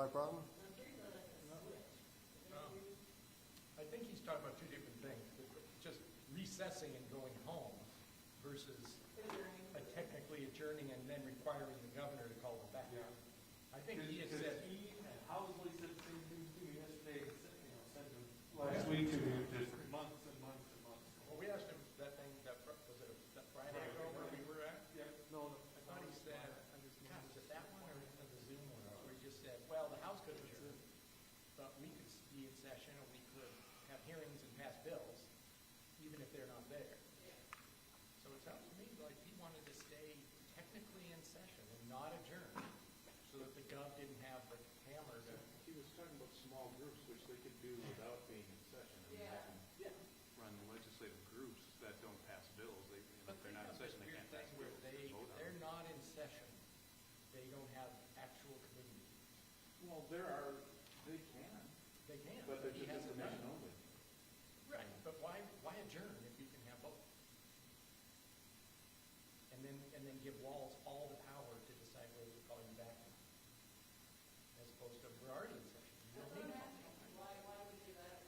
my problem? I think he's talking about two different things. Just recessing and going home versus technically adjourning and then requiring the governor to call them back. Yeah. I think he had said, He and Housley said the same thing to me yesterday, said to last week to me, just months and months and months. well, we asked him that thing, was it that Friday ago where we were at? Yeah, no, I thought he said, God, was it that one or the Zoom one? Where he just said, well, the House could adjourn, but we could be in session and we could have hearings and pass bills, even if they're not there. So it sounds to me like he wanted to stay technically in session and not adjourn, so that the gov didn't have the hammer to. He was talking about small groups, which they could do without being in session. I mean, they can run legislative groups that don't pass bills. They, But if they're not in session, they can't pass where bills. they, Vote on they're them. not in session, they don't have actual committee meetings. Well, they can, They can, but they're he just hasn't done information it. only. Right, but why adjourn if you can have both? And then give Walz all the power to decide whether to call you back or not. As opposed to, we're already in session, you don't need to call me back.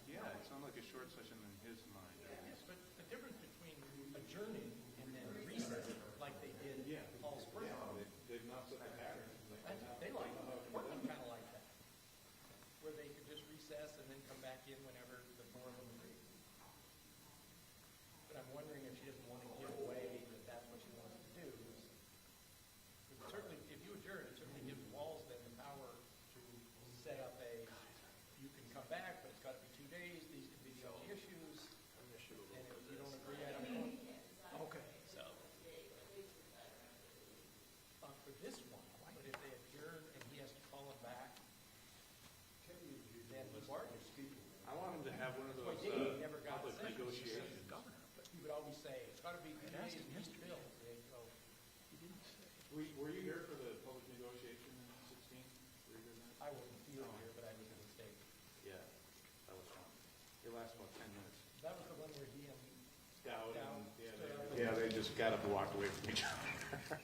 Yeah, it sounded like a short session in his mind. Yes, but the difference between adjourning and then recessing, like they did all spring. They've not set the pattern. They like, Portland kind of like that, where they could just recess and then come back in whenever the four of them agree. But I'm wondering if she doesn't want to give away that that's what she wants to do. Because certainly, if you adjourn, it certainly gives Walz then the power to set up you can come back, but it's got to be 2 days, these can be the only issues, and if you don't agree, I don't know. Okay, so. For this one, but if they adjourn and he has to call it back, then he's already speaking. I want him to have one of Well, those Dave never got public a session. negotiations. But he would always say, it's got to be 2 days to each bill. They go, Were you here for the public negotiation in 16? Were you there? I wasn't here, but I was in the state. Yeah, that was fun. It lasted about 10 minutes. That was the one where he and Scout and, stood out. yeah, they just got up and walked away from each other.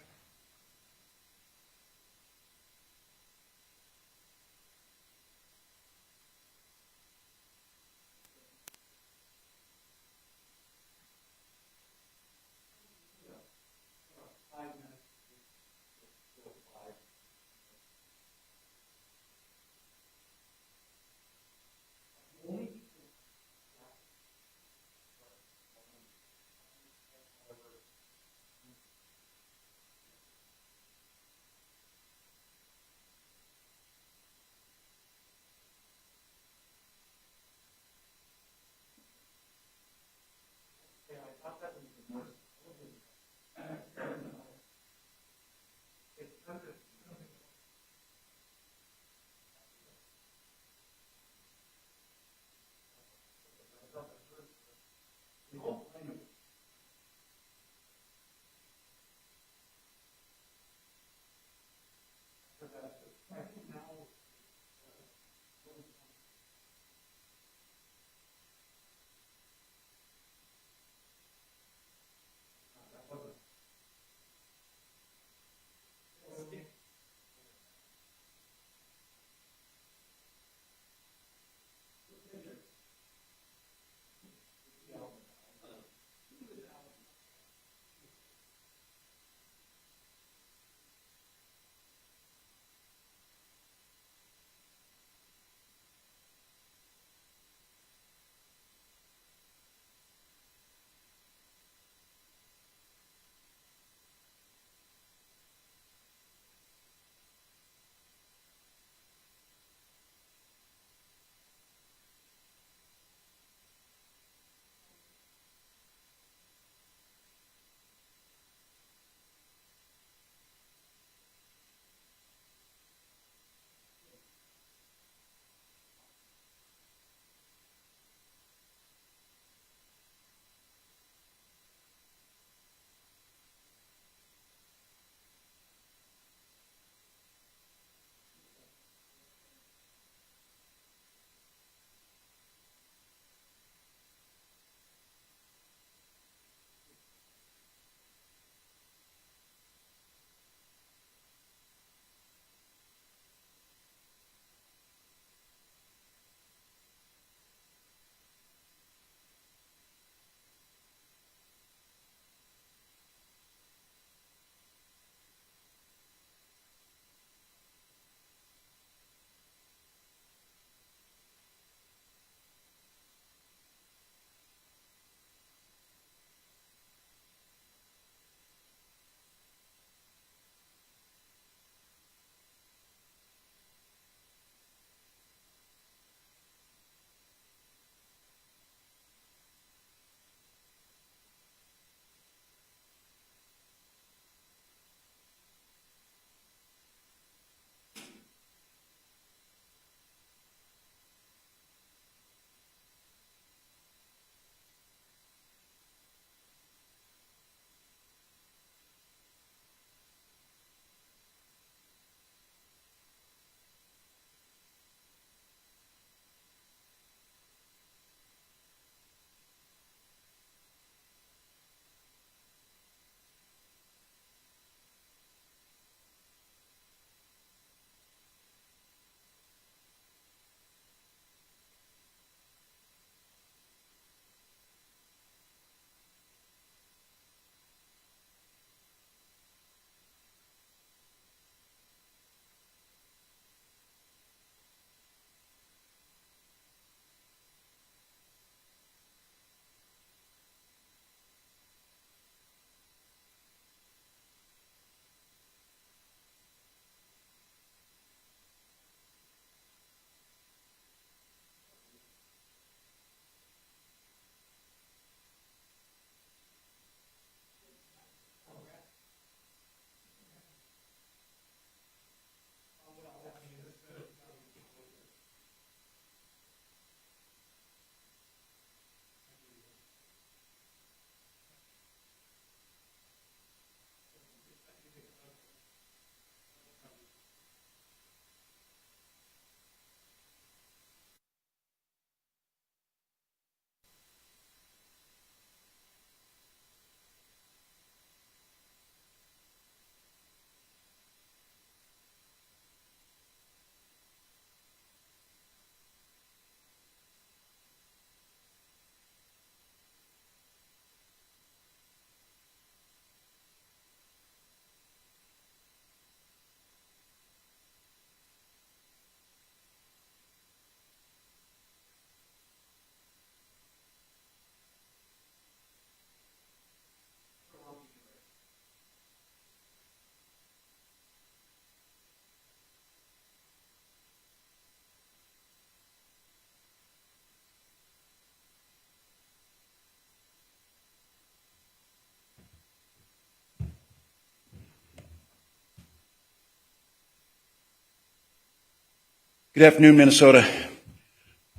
Good afternoon, Minnesota.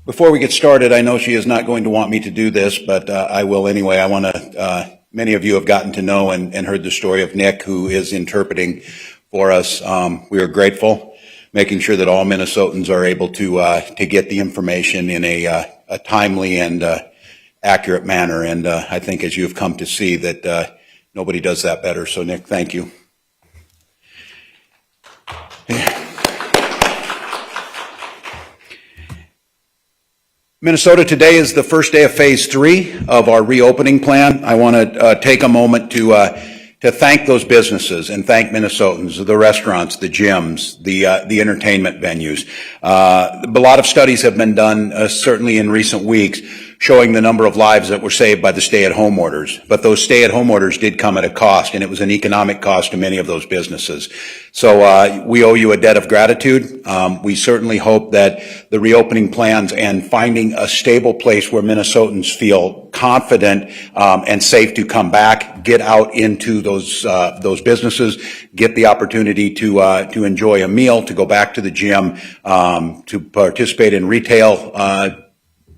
Before we get started, I know she is not going to want me to do this, but I will anyway. I want to, many of you have gotten to know and heard the story of Nick, who is interpreting for us. We are grateful, making sure that all Minnesotans are able to get the information in a timely and accurate manner. And I think, as you've come to see, that nobody does that better. So, Nick, thank you. Minnesota, today is the first day of phase 3 of our reopening plan. I want to take a moment to thank those businesses and thank Minnesotans, the restaurants, the gyms, the entertainment venues. A lot of studies have been done, certainly in recent weeks, showing the number of lives that were saved by the stay-at-home orders. But those stay-at-home orders did come at a cost, and it was an economic cost to many of those businesses. So we owe you a debt of gratitude. We certainly hope that the reopening plans and finding a stable place where Minnesotans feel confident and safe to come back, get out into those businesses, get the opportunity to enjoy a meal, to go back to the gym, to participate in retail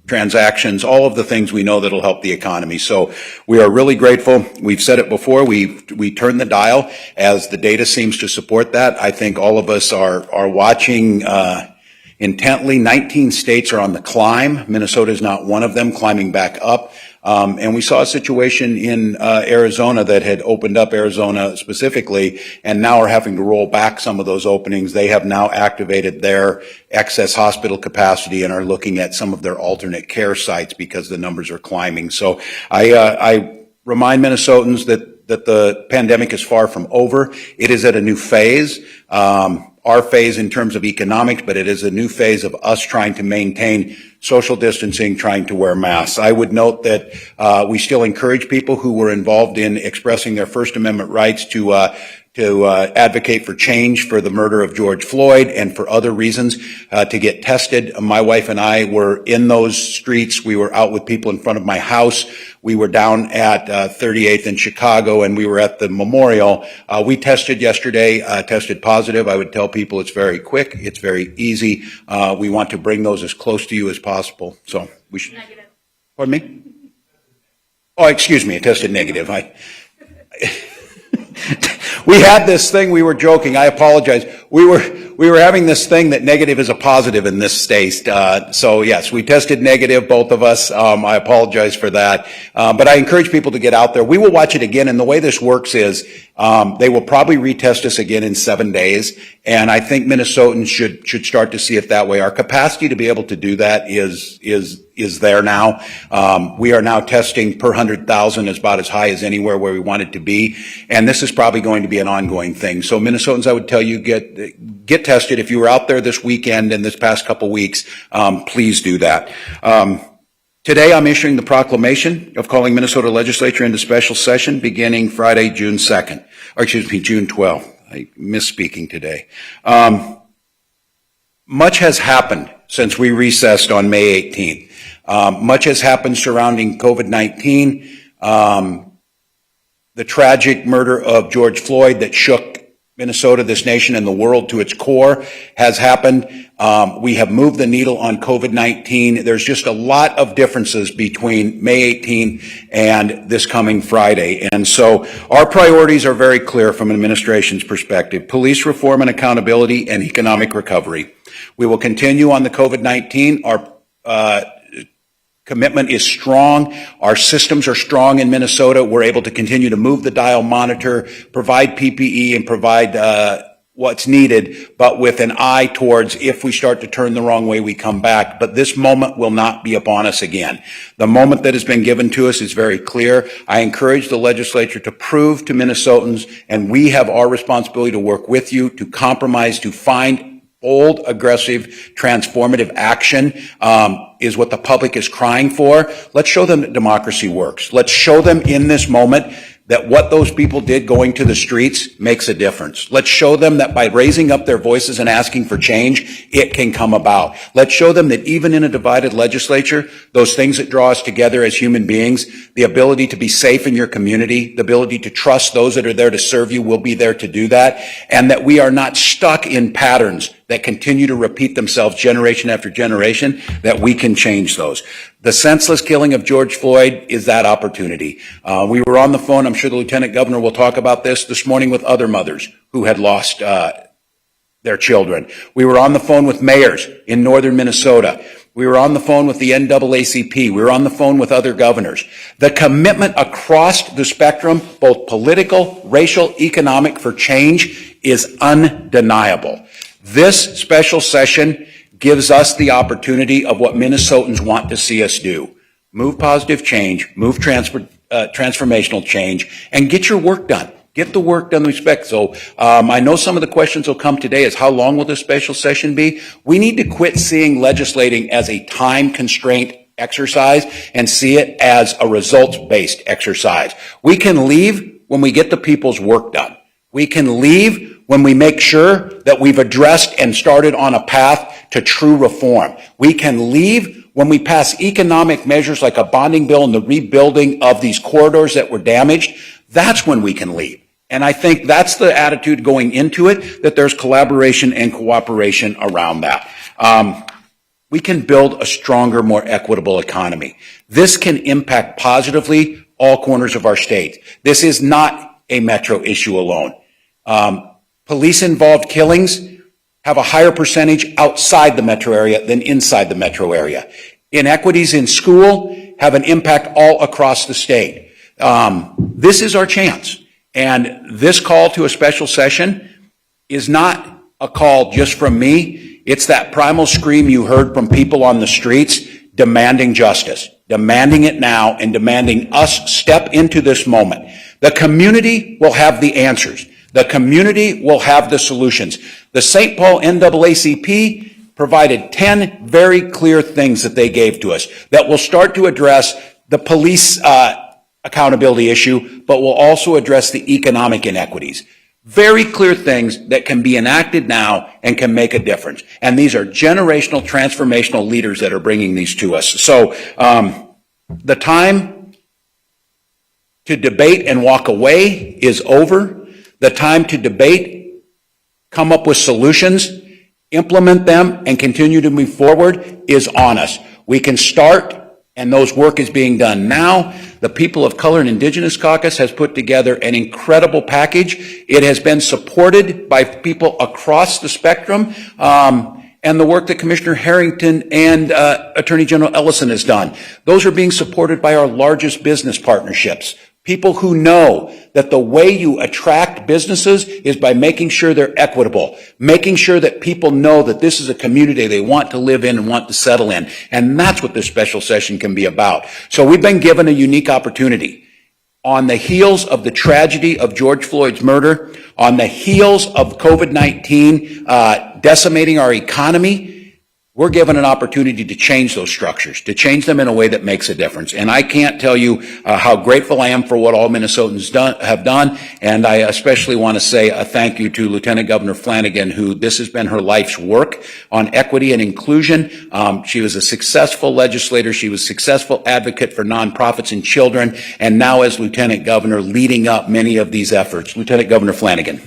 transactions, all of the things we know that'll help the economy. So we are really grateful. We've said it before. We turn the dial as the data seems to support that. I think all of us are watching intently. 19 states are on the climb. Minnesota is not one of them, climbing back up. And we saw a situation in Arizona that had opened up, Arizona specifically, and now are having to roll back some of those openings. They have now activated their excess hospital capacity and are looking at some of their alternate care sites because the numbers are climbing. So I remind Minnesotans that the pandemic is far from over. It is at a new phase. Our phase in terms of economics, but it is a new phase of us trying to maintain social distancing, trying to wear masks. I would note that we still encourage people who were involved in expressing their First Amendment rights to advocate for change for the murder of George Floyd and for other reasons to get tested. My wife and I were in those streets. We were out with people in front of my house. We were down at 38th in Chicago, and we were at the memorial. We tested yesterday, tested positive. I would tell people it's very quick. It's very easy. We want to bring those as close to you as possible. So we should. Negative. Pardon me? Oh, excuse me. It tested negative. We had this thing, we were joking, I apologize. We were having this thing that negative is a positive in this state. So yes, we tested negative, both of us. I apologize for that. But I encourage people to get out there. We will watch it again, and the way this works is they will probably retest us again in 7 days, and I think Minnesotans should start to see it that way. Our capacity to be able to do that is there now. We are now testing per 100,000 is about as high as anywhere where we want it to be, and this is probably going to be an ongoing thing. So Minnesotans, I would tell you, get tested. If you were out there this weekend and this past couple weeks, please do that. Today I'm issuing the proclamation of calling Minnesota legislature into special session beginning Friday, June 2nd, or excuse me, June 12th. I misspeaking today. Much has happened since we recessed on May 18th. Much has happened surrounding COVID-19, the tragic murder of George Floyd that shook Minnesota, this nation, and the world to its core has happened. We have moved the needle on COVID-19. There's just a lot of differences between May 18th and this coming Friday. And so our priorities are very clear from an administration's perspective: police reform and accountability and economic recovery. We will continue on the COVID-19. Our commitment is strong. Our systems are strong in Minnesota. We're able to continue to move the dial, monitor, provide PPE, and provide what's needed, but with an eye towards if we start to turn the wrong way, we come back. But this moment will not be upon us again. The moment that has been given to us is very clear. I encourage the legislature to prove to Minnesotans, and we have our responsibility to work with you, to compromise, to find bold, aggressive, transformative action is what the public is crying for. Let's show them that democracy works. Let's show them in this moment that what those people did going to the streets makes a difference. Let's show them that by raising up their voices and asking for change, it can come about. Let's show them that even in a divided legislature, those things that draw us together as human beings, the ability to be safe in your community, the ability to trust those that are there to serve you will be there to do that, and that we are not stuck in patterns that continue to repeat themselves generation after generation, that we can change those. The senseless killing of George Floyd is that opportunity. We were on the phone, I'm sure the Lieutenant Governor will talk about this morning with other mothers who had lost their children. We were on the phone with mayors in northern Minnesota. We were on the phone with the NAACP. We were on the phone with other governors. The commitment across the spectrum, both political, racial, economic, for change is undeniable. This special session gives us the opportunity of what Minnesotans want to see us do. Move positive change, move transformational change, and get your work done. Get the work done with respect. So I know some of the questions will come today is how long will this special session be? We need to quit seeing legislating as a time constraint exercise and see it as a results-based exercise. We can leave when we get the people's work done. We can leave when we make sure that we've addressed and started on a path to true reform. We can leave when we pass economic measures like a bonding bill and the rebuilding of these corridors that were damaged. That's when we can leave. And I think that's the attitude going into it, that there's collaboration and cooperation around that. We can build a stronger, more equitable economy. This can impact positively all corners of our state. This is not a metro issue alone. Police-involved killings have a higher percentage outside the metro area than inside the metro area. Inequities in school have an impact all across the state. This is our chance. And this call to a special session is not a call just from me. It's that primal scream you heard from people on the streets demanding justice, demanding it now, and demanding us step into this moment. The community will have the answers. The community will have the solutions. The St. Paul NAACP provided 10 very clear things that they gave to us that will start to address the police accountability issue, but will also address the economic inequities. Very clear things that can be enacted now and can make a difference. And these are generational, transformational leaders that are bringing these to us. So the time to debate and walk away is over. The time to debate, come up with solutions, implement them, and continue to move forward is on us. We can start, and those work is being done now. The People of Color and Indigenous Caucus has put together an incredible package. It has been supported by people across the spectrum, and the work that Commissioner Harrington and Attorney General Ellison has done. Those are being supported by our largest business partnerships. People who know that the way you attract businesses is by making sure they're equitable, making sure that people know that this is a community they want to live in and want to settle in. And that's what this special session can be about. So we've been given a unique opportunity. On the heels of the tragedy of George Floyd's murder, on the heels of COVID-19 decimating our economy, we're given an opportunity to change those structures, to change them in a way that makes a difference. And I can't tell you how grateful I am for what all Minnesotans have done. And I especially want to say a thank you to Lieutenant Governor Flanagan, who this has been her life's work on equity and inclusion. She was a successful legislator. She was a successful advocate for nonprofits and children. And now as Lieutenant Governor, leading up many of these efforts. Lieutenant Governor Flanagan.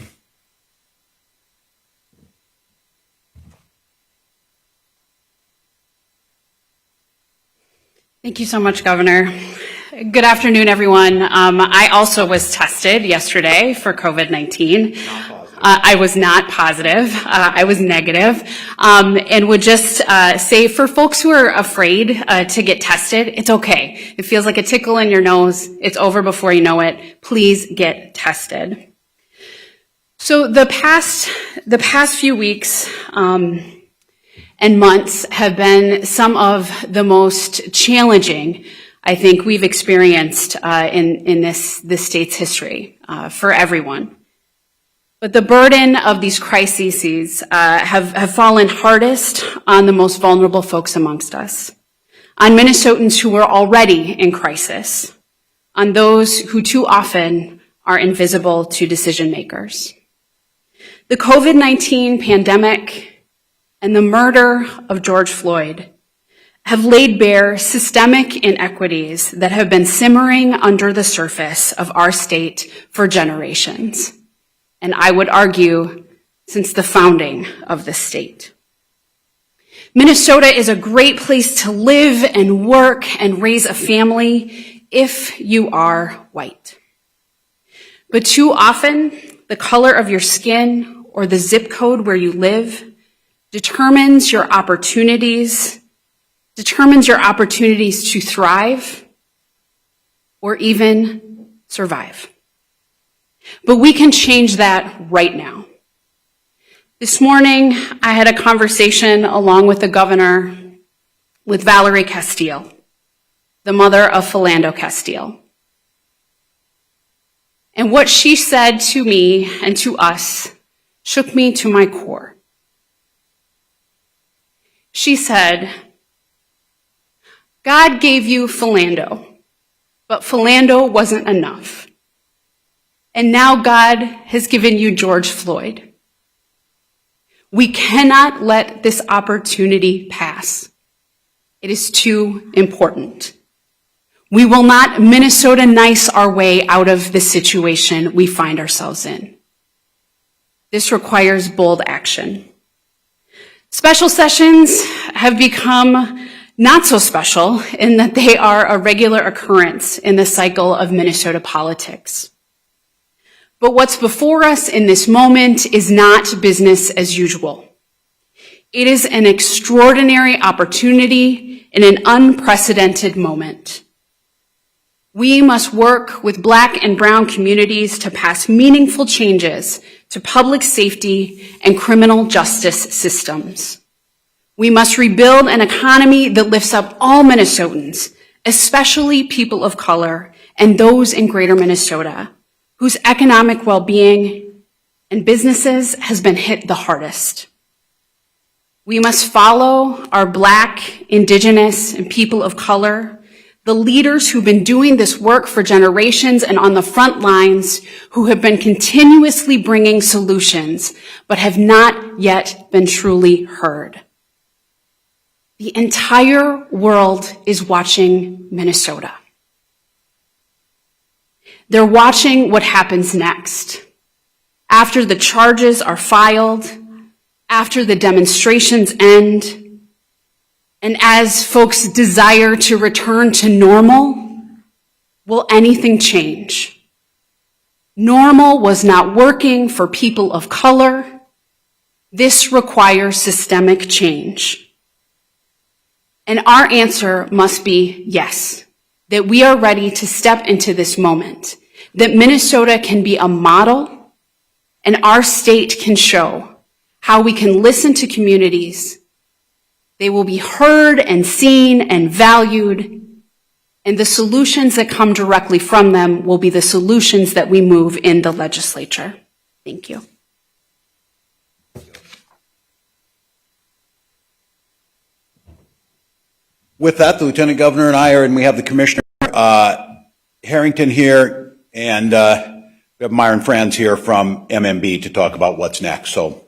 Thank you so much, Governor. Good afternoon, everyone. I also was tested yesterday for COVID-19. I was not positive. I was negative. And would just say for folks who are afraid to get tested, it's okay. It feels like a tickle in your nose. It's over before you know it. Please get tested. So the past few weeks, and months have been some of the most challenging, I think, we've experienced in this state's history for everyone. But the burden of these crises have fallen hardest on the most vulnerable folks amongst us, on Minnesotans who were already in crisis, on those who too often are invisible to decision makers. The COVID-19 pandemic and the murder of George Floyd have laid bare systemic inequities that have been simmering under the surface of our state for generations. And I would argue since the founding of the state. Minnesota is a great place to live and work and raise a family if you are white. But too often, the color of your skin or the zip code where you live determines your opportunities to thrive or even survive. But we can change that right now. This morning, I had a conversation along with the governor with Valerie Castile, the mother of Philando Castile. And what she said to me and to us shook me to my core. She said, God gave you Philando, but Philando wasn't enough. And now God has given you George Floyd. We cannot let this opportunity pass. It is too important. We will not Minnesota nice our way out of the situation we find ourselves in. This requires bold action. Special sessions have become not so special in that they are a regular occurrence in the cycle of Minnesota politics. But what's before us in this moment is not business as usual. It is an extraordinary opportunity in an unprecedented moment. We must work with Black and brown communities to pass meaningful changes to public safety and criminal justice systems. We must rebuild an economy that lifts up all Minnesotans, especially people of color and those in greater Minnesota, whose economic well-being and businesses has been hit the hardest. We must follow our Black, Indigenous, and people of color, the leaders who've been doing this work for generations and on the front lines, who have been continuously bringing solutions, but have not yet been truly heard. The entire world is watching Minnesota. They're watching what happens next. After the charges are filed, after the demonstrations end, and as folks desire to return to normal, will anything change? Normal was not working for people of color. This requires systemic change. And our answer must be yes. That we are ready to step into this moment, that Minnesota can be a model, and our state can show how we can listen to communities. They will be heard and seen and valued, and the solutions that come directly from them will be the solutions that we move in the legislature. Thank you. With that, the Lieutenant Governor and I are, and we have the Commissioner Harrington here, and we have Myron Franz here from MMB to talk about what's next. So,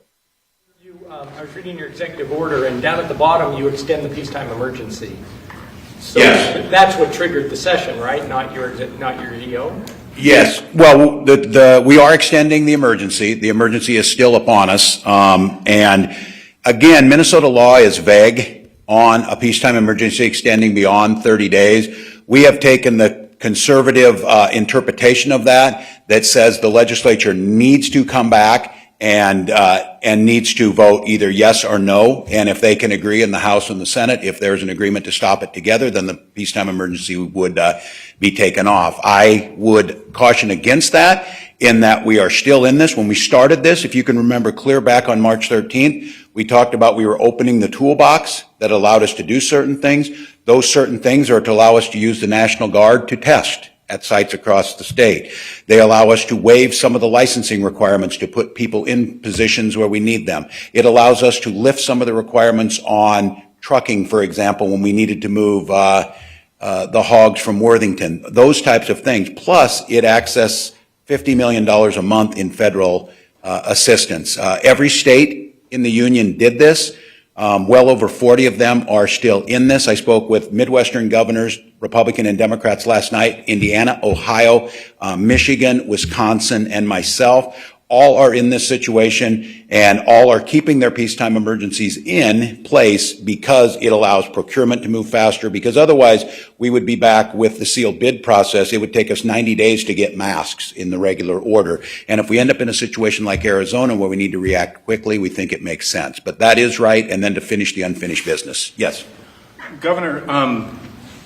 I was reading your executive order, and down at the bottom, you extend the peacetime emergency. So yes. That's what triggered the session, right? Not your EO? Yes. Well, we are extending the emergency. The emergency is still upon us. And again, Minnesota law is vague on a peacetime emergency extending beyond 30 days. We have taken the conservative interpretation of that says the legislature needs to come back and needs to vote either yes or no. And if they can agree in the House and the Senate, if there's an agreement to stop it together, then the peacetime emergency would be taken off. I would caution against that in that we are still in this. When we started this, if you can remember clear back on March 13th, we talked about we were opening the toolbox that allowed us to do certain things. Those certain things are to allow us to use the National Guard to test at sites across the state. They allow us to waive some of the licensing requirements to put people in positions where we need them. It allows us to lift some of the requirements on trucking, for example, when we needed to move the hogs from Worthington, those types of things. Plus, it accesses $50 million a month in federal assistance. Every state in the union did this. Well over 40 of them are still in this. I spoke with Midwestern governors, Republican and Democrats last night, Indiana, Ohio, Michigan, Wisconsin, and myself. all are in this situation and all are keeping their peacetime emergencies in place because it allows procurement to move faster, because otherwise we would be back with the sealed bid process. It would take us 90 days to get masks in the regular order. And if we end up in a situation like Arizona where we need to react quickly, we think it makes sense. But that is right. And then to finish the unfinished business. Yes. Governor,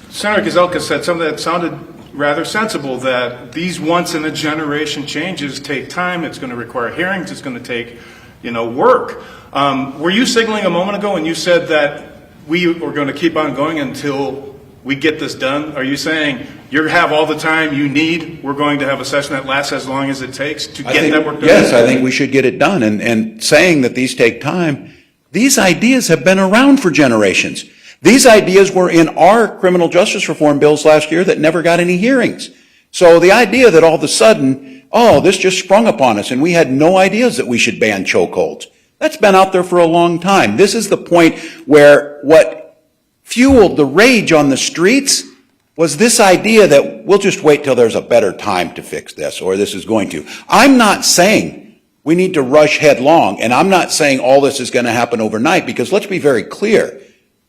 Senator Gazelka said something that sounded rather sensible, that these once-in-a-generation changes take time. It's going to require hearings. It's going to take, work. Were you signaling a moment ago when you said that we are going to keep on going until we get this done? Are you saying you have all the time you need? We're going to have a session that lasts as long as it takes to get that work done? Yes, I think we should get it done. And saying that these take time, these ideas have been around for generations. These ideas were in our criminal justice reform bills last year that never got any hearings. So the idea that all of a sudden, this just sprung upon us and we had no ideas that we should ban chokeholds, that's been out there for a long time. This is the point where what fueled the rage on the streets was this idea that we'll just wait till there's a better time to fix this, or this is going to. I'm not saying we need to rush headlong, and I'm not saying all this is going to happen overnight, because let's be very clear.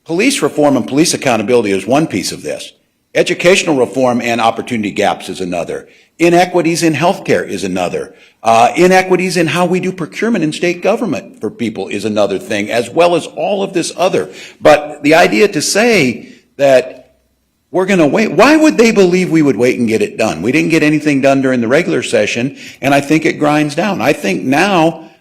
Police reform and police accountability is one piece of this. Educational reform and opportunity gaps is another. Inequities in healthcare is another. Inequities in how we do procurement in state government for people is another thing, as well as all of this other. But the idea to say that we're going to wait, why would they believe we would wait and get it done? We didn't get anything done during the regular session, and I think it grinds down. I think now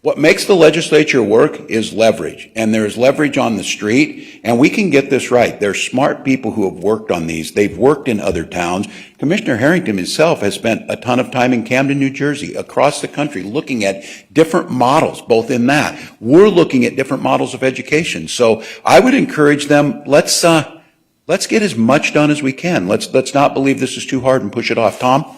what makes the legislature work is leverage, and there's leverage on the street, and we can get this right. There's smart people who have worked on these. They've worked in other towns. Commissioner Harrington himself has spent a ton of time in Camden, New Jersey, across the country, looking at different models, both in that. We're looking at different models of education. So I would encourage them, let's get as much done as we can. Let's not believe this is too hard and push it off. Tom?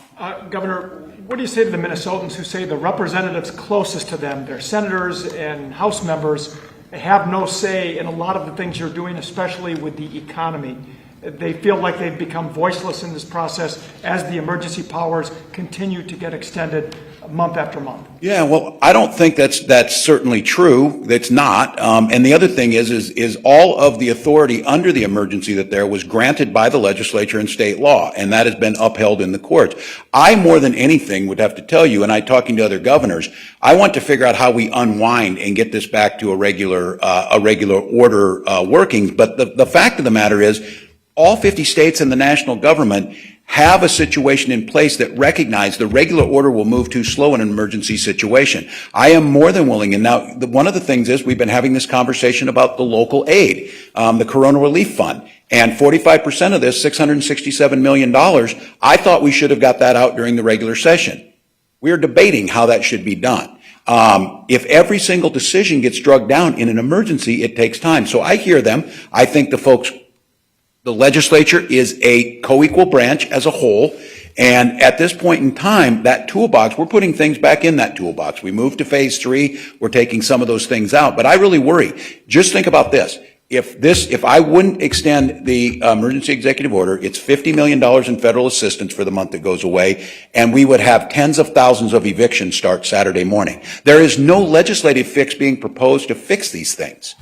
Governor, what do you say to the Minnesotans who say the representatives closest to them, their senators and House members, have no say in a lot of the things you're doing, especially with the economy? They feel like they've become voiceless in this process as the emergency powers continue to get extended month after month. Yeah, well, I don't think that's certainly true. That's not. And the other thing is all of the authority under the emergency that there was granted by the legislature and state law, and that has been upheld in the courts. I, more than anything, would have to tell you, and I talking to other governors, I want to figure out how we unwind and get this back to a regular order workings. But the fact of the matter is, all 50 states and the national government have a situation in place that recognize the regular order will move too slow in an emergency situation. I am more than willing, and now one of the things is we've been having this conversation about the local aid, the Corona Relief Fund, and 45% of this, $667 million, I thought we should have got that out during the regular session. We're debating how that should be done. If every single decision gets drugged down in an emergency, it takes time. So I hear them. I think the legislature is a co-equal branch as a whole, and at this point in time, that toolbox, we're putting things back in that toolbox. We moved to phase 3, we're taking some of those things out, but I really worry. Just think about this. If I wouldn't extend the emergency executive order, it's $50 million in federal assistance for the month that goes away, and we would have tens of thousands of evictions start Saturday morning. There is no legislative fix being proposed to fix these things.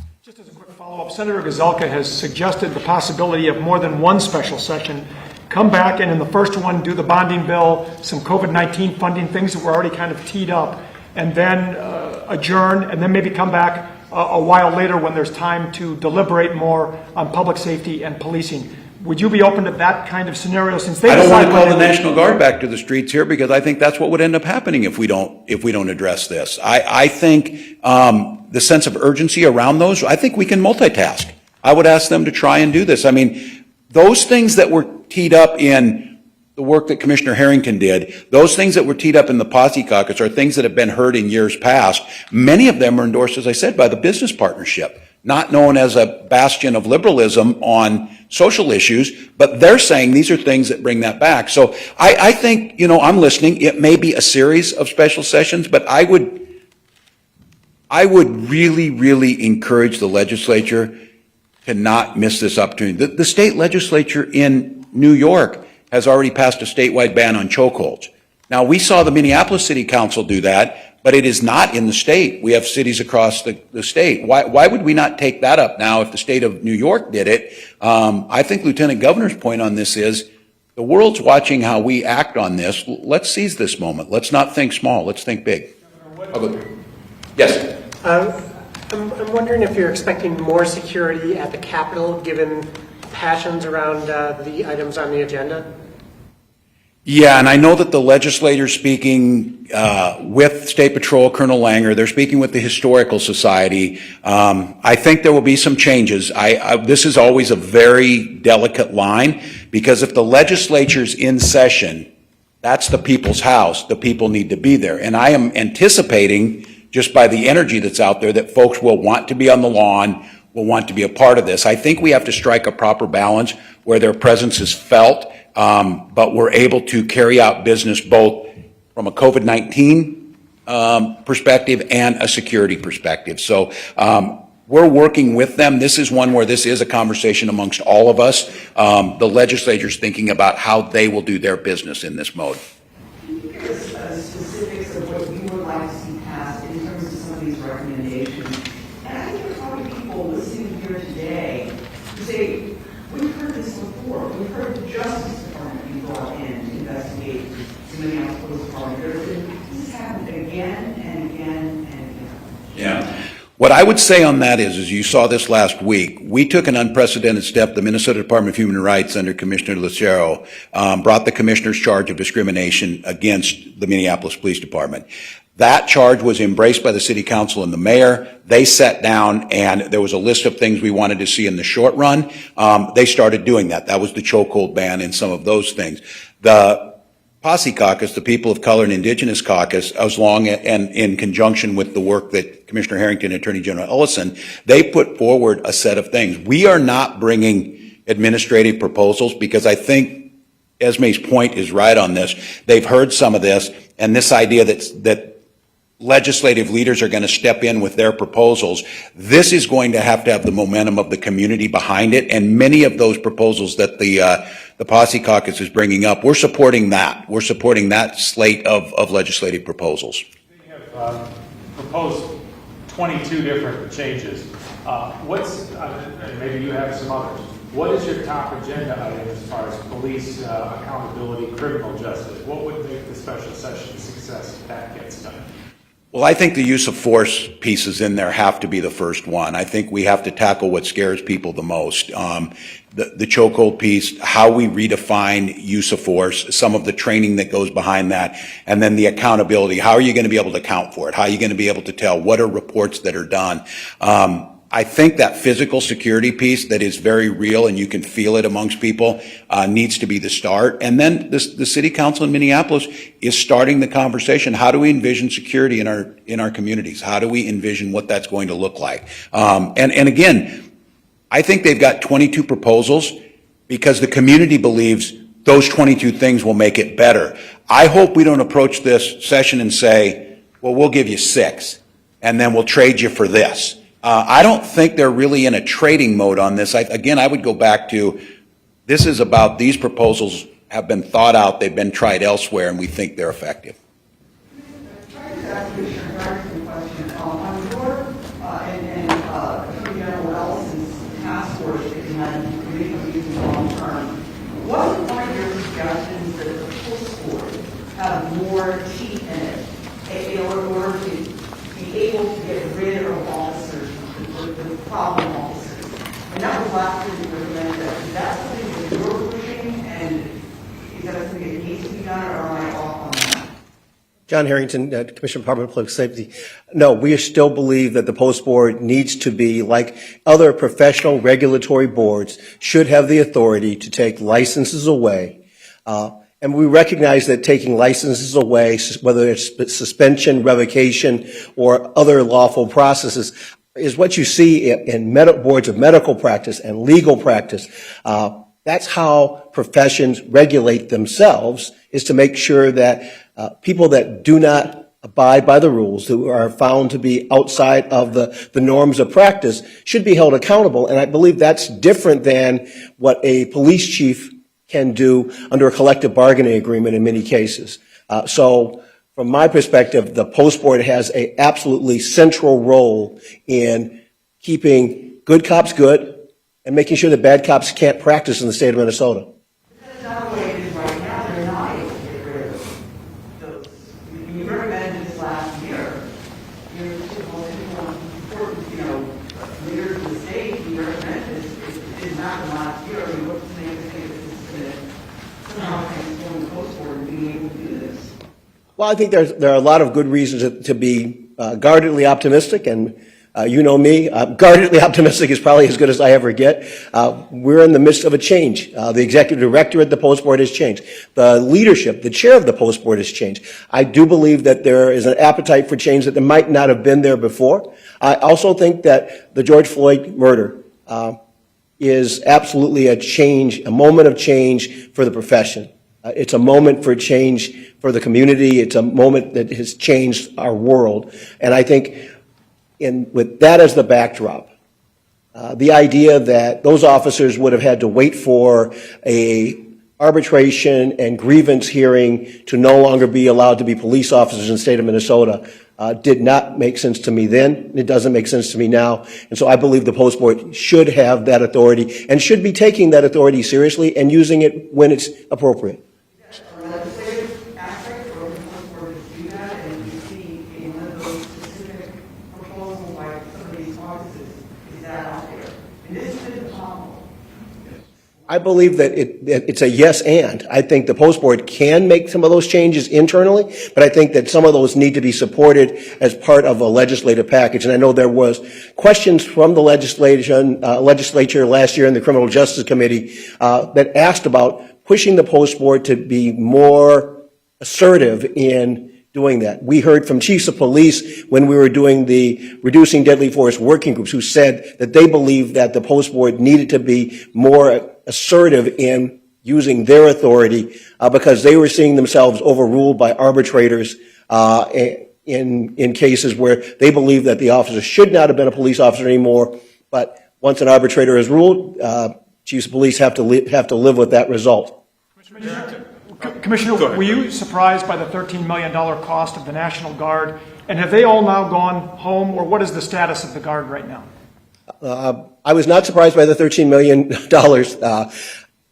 Senator Gazelka has suggested the possibility of more than one special session. Come back and in the first one do the bonding bill, some COVID-19 funding, things that were already kind of teed up, and then adjourn, and then maybe come back a while later when there's time to deliberate more on public safety and policing. Would you be open to that kind of scenario? Since they I don't want to call the National Guard back to the streets here, because I think that's what would end up happening if we don't address this. I think the sense of urgency around those, I think we can multitask. I would ask them to try and do this. I mean, those things that were teed up in the work that Commissioner Harrington did, those things that were teed up in the Posse Caucus are things that have been heard in years past. Many of them are endorsed, as I said, by the business partnership, not known as a bastion of liberalism on social issues, but they're saying these are things that bring that back. So I think, I'm listening. It may be a series of special sessions, but I would really, really encourage the legislature to not miss this opportunity. The state legislature in New York has already passed a statewide ban on chokeholds. Now, we saw the Minneapolis City Council do that, but it is not in the state. We have cities across the state. Why would we not take that up now if the state of New York did it? I think Lieutenant Governor's point on this is the world's watching how we act on this. Let's seize this moment. Let's not think small. Let's think big. Yes. I'm wondering if you're expecting more security at the Capitol, given passions around the items on the agenda? Yeah, and I know that the legislators speaking with State Patrol Colonel Langer, they're speaking with the Historical Society. I think there will be some changes. This is always a very delicate line, because if the legislature's in session, that's the people's house. The people need to be there. And I am anticipating, just by the energy that's out there, that folks will want to be on the lawn, will want to be a part of this. I think we have to strike a proper balance where their presence is felt, but we're able to carry out business both from a COVID-19 perspective and a security perspective. So we're working with them. This is one where this is a conversation amongst all of us. The legislature's thinking about how they will do their business in this mode. Can you give us specifics of what you would like to see passed in terms of some of these recommendations? And I think there's probably people listening here today who say, we've heard this before. We've heard the Justice Department be brought in to investigate the Minneapolis Police Department. This has happened again and again and again. Yeah. What I would say on that is you saw this last week, we took an unprecedented step. The Minnesota Department of Human Rights under Commissioner Lucero brought the commissioner's charge of discrimination against the Minneapolis Police Department. That charge was embraced by the city council and the mayor. They sat down and there was a list of things we wanted to see in the short run. They started doing that. That was the chokehold ban and some of those things. The Posse Caucus, the People of Color and Indigenous Caucus, as long and in conjunction with the work that Commissioner Harrington and Attorney General Ellison, they put forward a set of things. We are not bringing administrative proposals because I think Esme's point is right on this. They've heard some of this, and this idea that legislative leaders are going to step in with their proposals. This is going to have the momentum of the community behind it, and many of those proposals that the Posse Caucus is bringing up, we're supporting that. We're supporting that slate of legislative proposals. We have proposed 22 different changes. And maybe you have some others. What is your top agenda item as far as police accountability, criminal justice? What would make the special session a success if that gets done? Well, I think the use of force pieces in there have to be the first one. I think we have to tackle what scares people the most. The chokehold piece, how we redefine use of force, some of the training that goes behind that, and then the accountability. How are you going to be able to account for it? How are you going to be able to tell what are reports that are done? I think that physical security piece that is very real and you can feel it amongst people needs to be the start. And then the city council in Minneapolis is starting the conversation. How do we envision security in our communities? How do we envision what that's going to look like? And again, I think they've got 22 proposals because the community believes those 22 things will make it better. I hope we don't approach this session and say, well, we'll give you 6 and then we'll trade you for this. I don't think they're really in a trading mode on this. Again, I would go back to, this is about these proposals have been thought out, they've been tried elsewhere, and we think they're effective. Trying to ask you a question on your and Attorney General Ellison's task force that you had in community long term. Wasn't one of your suggestions that the police force have more teeth in it in order to be able to get rid of officers, the problem officers? And that was last year you recommended that. Is that something that you're pushing, and is that something that needs to be done, or am I off on that? John Harrington, Commissioner of Department of Public Safety. No, we still believe that the Post Board needs to be, like other professional regulatory boards, should have the authority to take licenses away. And we recognize that taking licenses away, whether it's suspension, revocation, or other lawful processes, is what you see in boards of medical practice and legal practice. That's how professions regulate themselves, is to make sure that people that do not abide by the rules, who are found to be outside of the norms of practice, should be held accountable. And I believe that's different than what a police chief can do under a collective bargaining agreement in many cases. So from my perspective, the post board has a absolutely central role in keeping good cops good and making sure that bad cops can't practice in the state of Minnesota. That's not the way it is right now. They're not able to get rid of those. You recommended this last year. You're important, leaders of the state. You recommended this. It did not come last year. We looked to make this is somehow transform the post board and being able to do this. Well, I think there are a lot of good reasons to be guardedly optimistic, and you know me, guardedly optimistic is probably as good as I ever get. We're in the midst of a change. The executive director at the Post Board has changed. The leadership, the chair of the Post Board has changed. I do believe that there is an appetite for change that there might not have been there before. I also think that the George Floyd murder is absolutely a change, a moment of change for the profession. It's a moment for change for the community. It's a moment that has changed our world. And I think with that as the backdrop, the idea that those officers would have had to wait for a arbitration and grievance hearing to no longer be allowed to be police officers in the state of Minnesota did not make sense to me then. It doesn't make sense to me now. And so I believe the Post Board should have that authority and should be taking that authority seriously and using it when it's appropriate. Legislative aspect or the Post Board to do that, and you see in one of those specific proposals like some of these offices, is that out there? And this is the problem. I believe that it's a yes and. I think the Post Board can make some of those changes internally, but I think that some of those need to be supported as part of a legislative package. And I know there was questions from the legislature last year in the Criminal Justice Committee that asked about pushing the Post Board to be more assertive in doing that. We heard from chiefs of police when we were doing the Reducing Deadly Force working groups who said that they believed that the Post Board needed to be more assertive in using their authority because they were seeing themselves overruled by arbitrators in cases where they believed that the officer should not have been a police officer anymore. But once an arbitrator is ruled, chiefs of police have to live with that result. Commissioner, were you surprised by the $13 million cost of the National Guard? And have they all now gone home, or what is the status of the Guard right now? I was not surprised by the $13 million.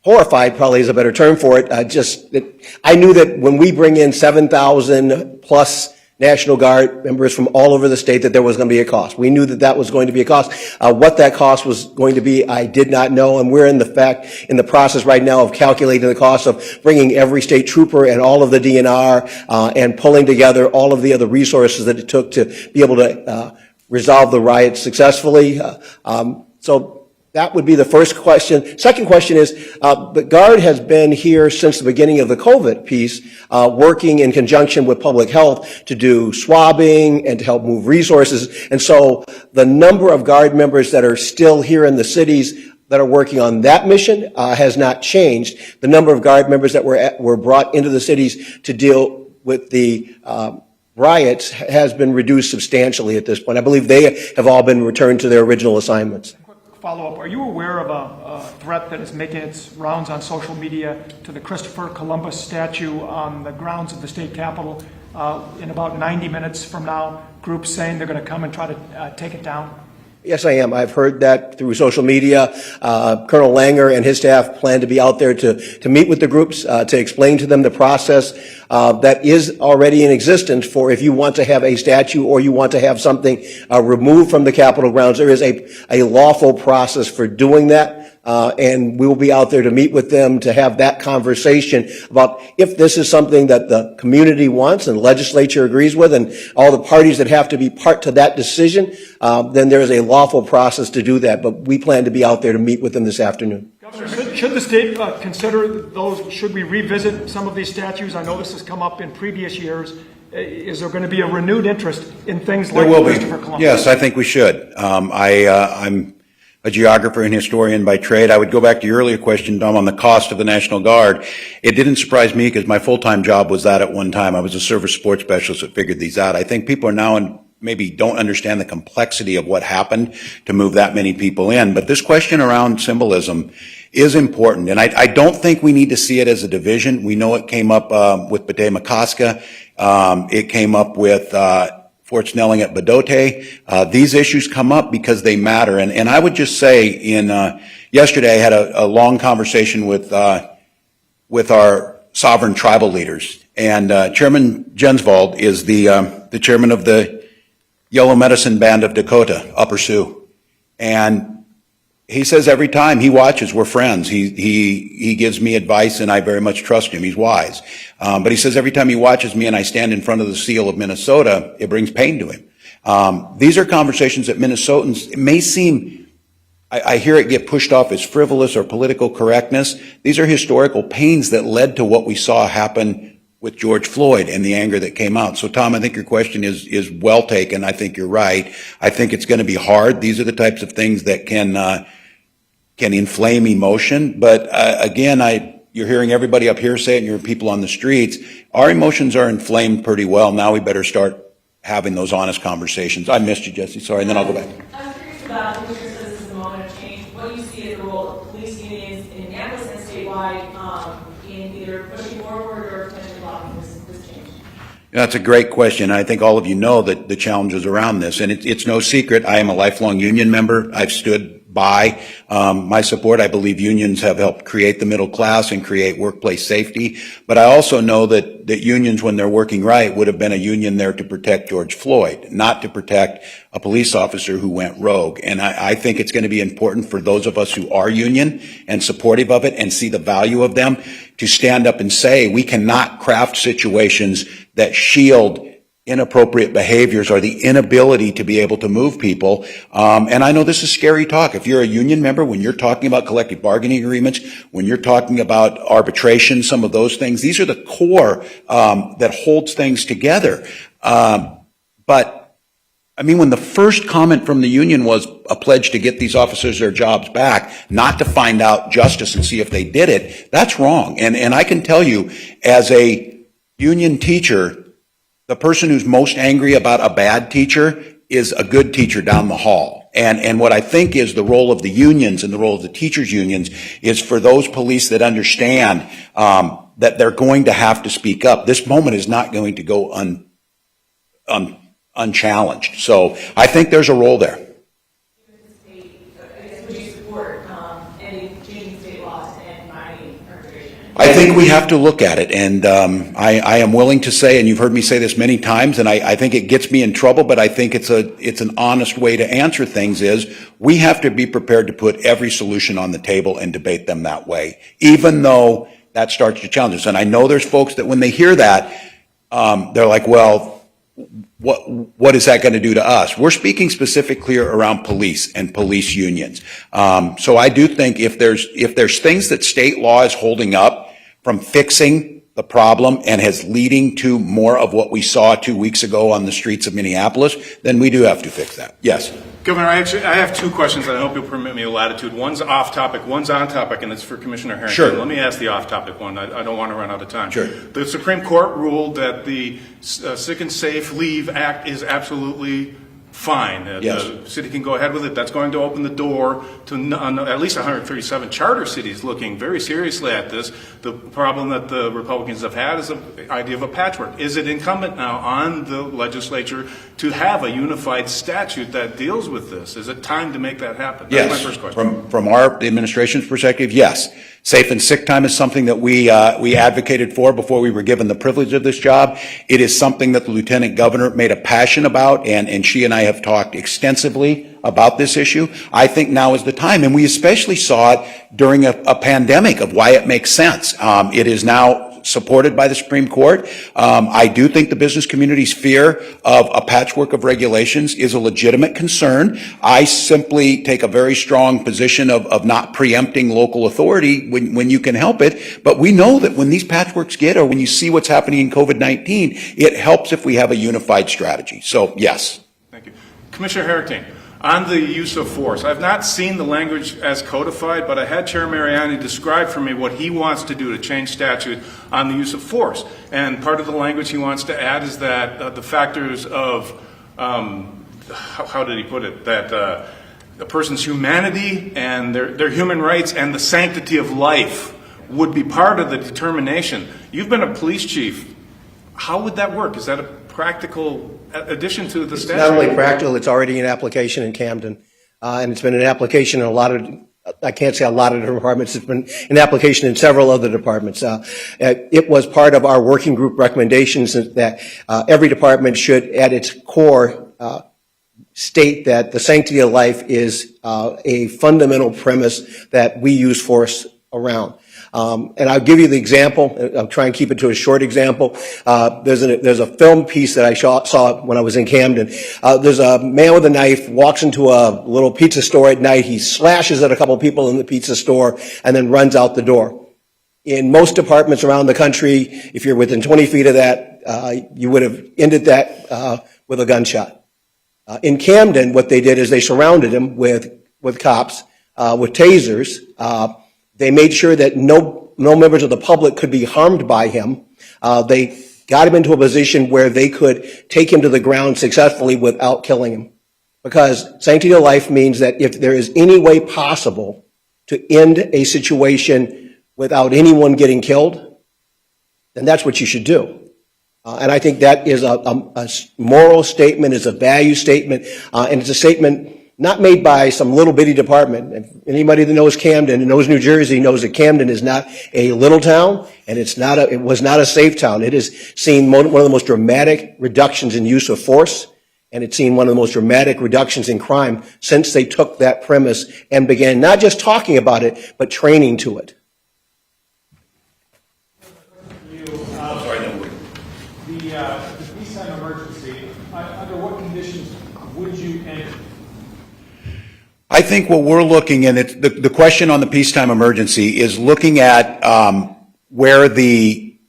Horrified probably is a better term for it. I knew that when we bring in 7,000 plus National Guard members from all over the state that there was going to be a cost. We knew that that was going to be a cost. What that cost was going to be, I did not know, and we're in the process right now of calculating the cost of bringing every state trooper and all of the DNR and pulling together all of the other resources that it took to be able to resolve the riots successfully. So that would be the first question. Second question is, the Guard has been here since the beginning of the COVID piece, working in conjunction with public health to do swabbing and to help move resources. And so the number of Guard members that are still here in the cities that are working on that mission has not changed. The number of Guard members that were brought into the cities to deal with the riots has been reduced substantially at this point. I believe they have all been returned to their original assignments. Follow-up, are you aware of a threat that is making its rounds on social media to the Christopher Columbus statue on the grounds of the state capitol in about 90 minutes from now? Groups saying they're going to come and try to take it down? Yes, I am. I've heard that through social media. Colonel Langer and his staff plan to be out there to meet with the groups, to explain to them the process that is already in existence for if you want to have a statue or you want to have something removed from the Capitol grounds. There is a lawful process for doing that. And we will be out there to meet with them to have that conversation about if this is something that the community wants and the legislature agrees with and all the parties that have to be part to that decision, then there is a lawful process to do that. But we plan to be out there to meet with them this afternoon. Governor, should the state consider those, should we revisit some of these statues? I know this has come up in previous years. Is there going to be a renewed interest in things like Christopher Columbus? Yes, I think we should. I'm a geographer and historian by trade. I would go back to your earlier question, Dom, on the cost of the National Guard. It didn't surprise me because my full-time job was that at one time. I was a service sports specialist that figured these out. I think people are now maybe don't understand the complexity of what happened to move that many people in. But this question around symbolism is important, and I don't think we need to see it as a division. We know it came up with Bate-Makaska. It came up with Fort Snelling at Badote. These issues come up because they matter. And I would just say yesterday I had a long conversation with our sovereign tribal leaders. And Chairman Jensvold is the chairman of the Yellow Medicine Band of Dakota, Upper Sioux. And he says every time he watches, we're friends. He gives me advice, and I very much trust him. He's wise. But he says every time he watches me and I stand in front of the seal of Minnesota, it brings pain to him. These are conversations that Minnesotans, it may seem, I hear it get pushed off as frivolous or political correctness. These are historical pains that led to what we saw happen with George Floyd and the anger that came out. So, Tom, I think your question is well taken. I think you're right. I think it's going to be hard. These are the types of things that can inflame emotion. But again, you're hearing everybody up here say it, and you're people on the streets. Our emotions are inflamed pretty well. Now we better start having those honest conversations. I missed you, Jesse. Sorry, and then I'll go back. I'm curious about, because this is a moment of change, what you see as the role of police unions in Minneapolis and statewide in either pushing forward or potentially blocking this change? That's a great question. I think all of you know that the challenges around this, and it's no secret. I am a lifelong union member. I've stood by my support. I believe unions have helped create the middle class and create workplace safety. But I also know that unions, when they're working right, would have been a union there to protect George Floyd, not to protect a police officer who went rogue. And I think it's going to be important for those of us who are union and supportive of it and see the value of them to stand up and say we cannot craft situations that shield inappropriate behaviors or the inability to be able to move people. And I know this is scary talk. If you're a union member, when you're talking about collective bargaining agreements, when you're talking about arbitration, some of those things, these are the core that holds things together. But I mean, when the first comment from the union was a pledge to get these officers their jobs back, not to find out justice and see if they did it, that's wrong. And I can tell you, as a union teacher, the person who's most angry about a bad teacher is a good teacher down the hall. And what I think is the role of the unions and the role of the teachers' unions is for those police that understand that they're going to have to speak up. This moment is not going to go unchallenged. So I think there's a role there. Would you support any changing state laws and mining arbitration? I think we have to look at it, and I am willing to say, and you've heard me say this many times, and I think it gets me in trouble, but I think it's an honest way to answer things, is we have to be prepared to put every solution on the table and debate them that way, even though that starts to challenge us. And I know there's folks that when they hear that, they're like, well, what is that going to do to us? We're speaking specifically around police and police unions. So I do think if there's things that state law is holding up from fixing the problem and has leading to more of what we saw 2 weeks ago on the streets of Minneapolis, then we do have to fix that. Yes. Governor, I have two questions, and I hope you'll permit me a latitude. One's off topic, one's on topic, and it's for Commissioner Harrington. Sure. Let me ask the off topic one. I don't want to run out of time. Sure. The Supreme Court ruled that the Sick and Safe Leave Act is absolutely fine. Yes. The city can go ahead with it. That's going to open the door to at least 137 charter cities looking very seriously at this. The problem that the Republicans have had is the idea of a patchwork. Is it incumbent now on the legislature to have a unified statute that deals with this? Is it time to make that happen? That's Yes. my first question. From our administration's perspective, yes. Safe and sick time is something that we advocated for before we were given the privilege of this job. It is something that the Lieutenant Governor made a passion about, and she and I have talked extensively about this issue. I think now is the time, and we especially saw it during a pandemic of why it makes sense. It is now supported by the Supreme Court. I do think the business community's fear of a patchwork of regulations is a legitimate concern. I simply take a very strong position of not preempting local authority when you can help it. But we know that when these patchworks get, or when you see what's happening in COVID-19, it helps if we have a unified strategy. So, yes. Thank you. Commissioner Harrington, on the use of force, I've not seen the language as codified, but I had Chair Mariani describe for me what he wants to do to change statute on the use of force. And part of the language he wants to add is that the factors of how did he put it? That a person's humanity and their human rights and the sanctity of life would be part of the determination. You've been a police chief. How would that work? Is that a practical addition to the statute? Not only practical, it's already an application in Camden. And it's been an application in a lot of, I can't say a lot of different departments, it's been an application in several other departments. It was part of our working group recommendations that every department should, at its core, state that the sanctity of life is a fundamental premise that we use force around. And I'll give you the example. I'll try and keep it to a short example. There's a film piece that I saw when I was in Camden. There's a man with a knife, walks into a little pizza store at night. He slashes at a couple people in the pizza store and then runs out the door. In most departments around the country, if you're within 20 feet of that, you would have ended that with a gunshot. In Camden, what they did is they surrounded him with cops, with tasers. They made sure that no members of the public could be harmed by him. They got him into a position where they could take him to the ground successfully without killing him. Because sanctity of life means that if there is any way possible to end a situation without anyone getting killed, then that's what you should do. And I think that is a moral statement, is a value statement, and it's a statement not made by some little bitty department. If anybody that knows Camden and knows New Jersey knows that Camden is not a little town, and it was not a safe town. It has seen one of the most dramatic reductions in use of force, and it's seen one of the most dramatic reductions in crime since they took that premise and began not just talking about it, but training to it. The peacetime emergency, under what conditions would you end it? I think what we're looking at, the question on the peacetime emergency is looking at where the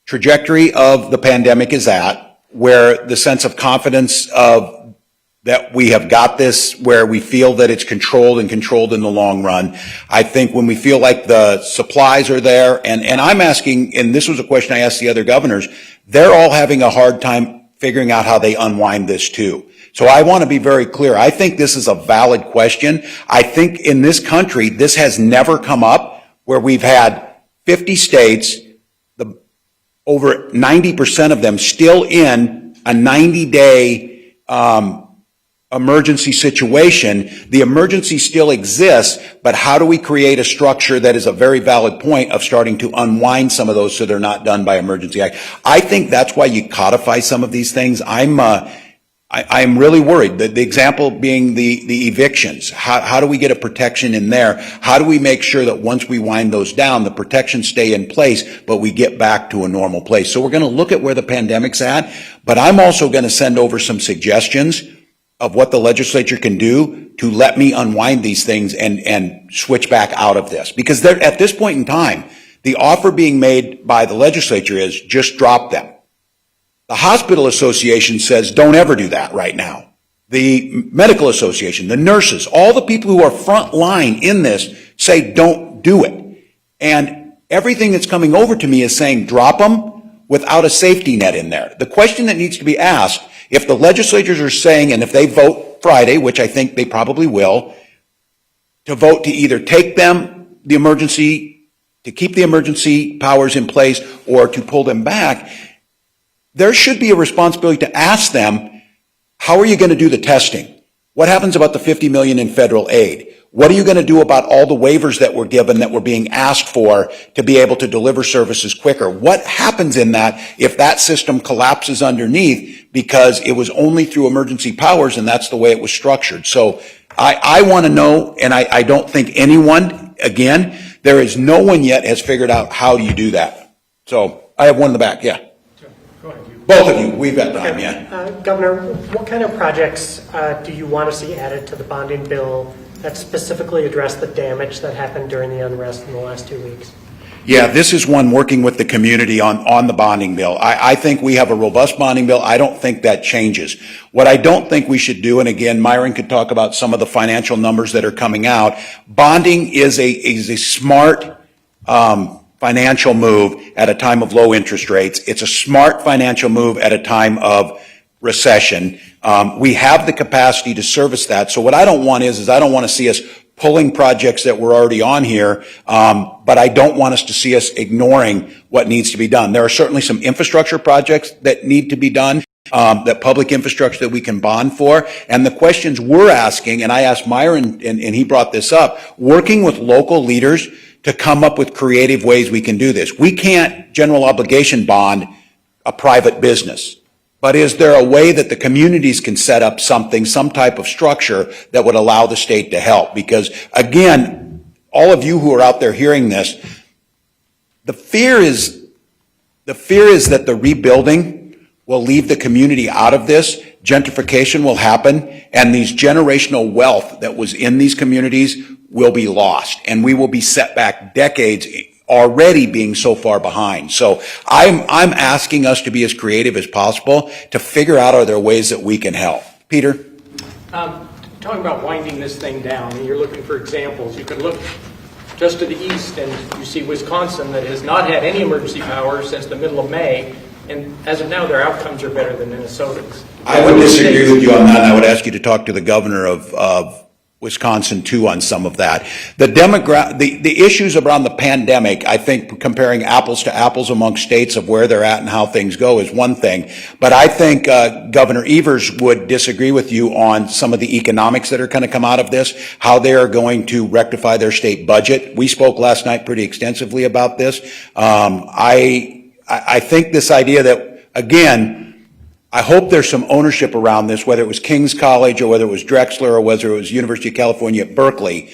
trajectory of the pandemic is at, where the sense of confidence of that we have got this, where we feel that it's controlled and controlled in the long run. I think when we feel like the supplies are there, and I'm asking, and this was a question I asked the other governors, they're all having a hard time figuring out how they unwind this too. So I want to be very clear. I think this is a valid question. I think in this country, this has never come up where we've had 50 states, over 90% of them still in a 90-day emergency situation. The emergency still exists, but how do we create a structure that is a very valid point of starting to unwind some of those so they're not done by emergency act? I think that's why you codify some of these things. I'm really worried. The example being the evictions. How do we get a protection in there? How do we make sure that once we wind those down, the protections stay in place, but we get back to a normal place? So we're going to look at where the pandemic's at, but I'm also going to send over some suggestions of what the legislature can do to let me unwind these things and switch back out of this. Because at this point in time, the offer being made by the legislature is just drop them. The hospital association says don't ever do that right now. The medical association, the nurses, all the people who are front line in this say don't do it. And everything that's coming over to me is saying drop them without a safety net in there. The question that needs to be asked, if the legislatures are saying, and if they vote Friday, which I think they probably will, to vote to either take them, the emergency, to keep the emergency powers in place or to pull them back, there should be a responsibility to ask them, how are you going to do the testing? What happens about the $50 million in federal aid? What are you going to do about all the waivers that were given that were being asked for to be able to deliver services quicker? What happens in that if that system collapses underneath because it was only through emergency powers and that's the way it was structured? So I want to know, and I don't think anyone, again, there is no one yet has figured out how you do that. So I have one in the back, yeah. Go ahead, you. Both of you, we've got time, yeah. Governor, what kind of projects do you want to see added to the bonding bill that specifically address the damage that happened during the unrest in the last 2 weeks? Yeah, this is one working with the community on the bonding bill. I think we have a robust bonding bill. I don't think that changes. What I don't think we should do, and again, Myron could talk about some of the financial numbers that are coming out, bonding is a smart financial move at a time of low interest rates. It's a smart financial move at a time of recession. We have the capacity to service that. So what I don't want is I don't want to see us pulling projects that were already on here, but I don't want us to see us ignoring what needs to be done. There are certainly some infrastructure projects that need to be done, that public infrastructure that we can bond for. And the questions we're asking, and I asked Myron, and he brought this up, working with local leaders to come up with creative ways we can do this. We can't general obligation bond a private business. But is there a way that the communities can set up something, some type of structure that would allow the state to help? Because again, all of you who are out there hearing this, the fear is that the rebuilding will leave the community out of this, gentrification will happen, and these generational wealth that was in these communities will be lost, and we will be set back decades already being so far behind. So I'm asking us to be as creative as possible to figure out, are there ways that we can help? Peter? Talking about winding this thing down, and you're looking for examples. You could look just to the east, and you see Wisconsin that has not had any emergency power since the middle of May, and as of now, their outcomes are better than Minnesota's. I would disagree with you on that. I would ask you to talk to the governor of Wisconsin too on some of that. The issues around the pandemic, I think comparing apples to apples among states of where they're at and how things go is one thing. But I think Governor Evers would disagree with you on some of the economics that are going to come out of this, how they are going to rectify their state budget. We spoke last night pretty extensively about this. I think this idea that, again, I hope there's some ownership around this, whether it was King's College or whether it was Drexel or whether it was University of California at Berkeley.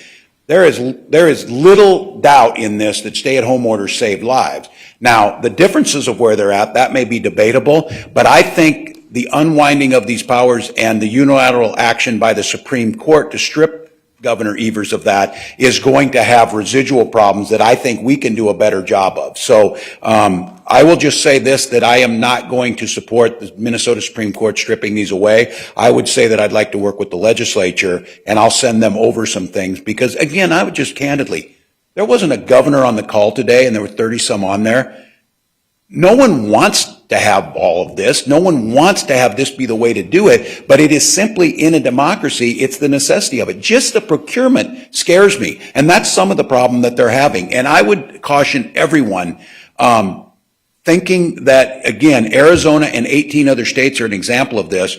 There is little doubt in this that stay-at-home orders saved lives. Now, the differences of where they're at, that may be debatable, but I think the unwinding of these powers and the unilateral action by the Supreme Court to strip Governor Evers of that is going to have residual problems that I think we can do a better job of. So I will just say this, that I am not going to support the Minnesota Supreme Court stripping these away. I would say that I'd like to work with the legislature, and I'll send them over some things because, again, I would just candidly, there wasn't a governor on the call today, and there were 30-some on there. No one wants to have all of this. No one wants to have this be the way to do it, but it is simply in a democracy, it's the necessity of it. Just the procurement scares me, and that's some of the problem that they're having. And I would caution everyone thinking that, again, Arizona and 18 other states are an example of this.